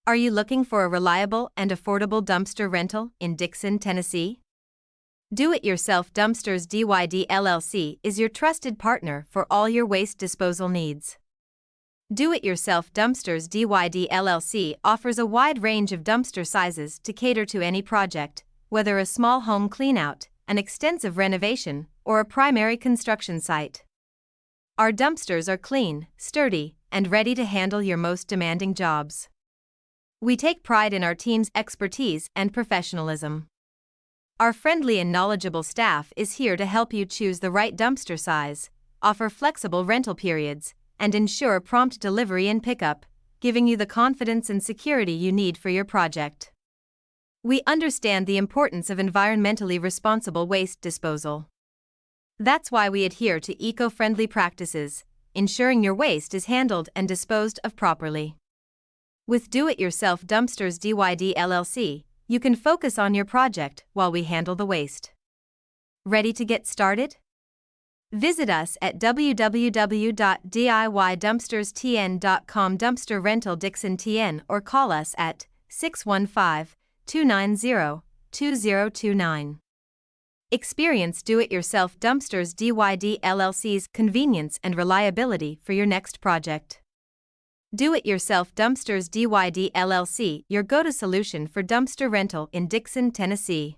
Are you looking for a reliable and affordable dumpster rental in Dickson, Tennessee? Do-It-Yourself Dumpsters DYD LLC is your trusted partner for all your waste disposal needs. Do-It-Yourself Dumpsters DYD LLC offers a wide range of dumpster sizes to cater to any project, whether a small home cleanout, an extensive renovation, or a primary construction site. Our dumpsters are clean, sturdy, and ready to handle your most demanding jobs. We take pride in our team's expertise and professionalism. Our friendly and knowledgeable staff is here to help you choose the right dumpster size, offer flexible rental periods, and ensure prompt delivery and pickup, giving you the confidence and security you need for your project. We understand the importance of environmentally responsible waste disposal. That's why we adhere to eco-friendly practices, ensuring your waste is handled and disposed of properly. With Do-It-Yourself Dumpsters DYD LLC, you can focus on your project while we handle the waste. Ready to get started? Visit us at www.diyddumpsterstn.com Dumpster Rental Dickson TN or call us at 615-290-2029. Experience Do-It-Yourself Dumpsters DYD LLC's convenience and reliability for your next project. Do-It-Yourself Dumpsters DYD LLC, your go-to solution for dumpster rental in Dickson, Tennessee.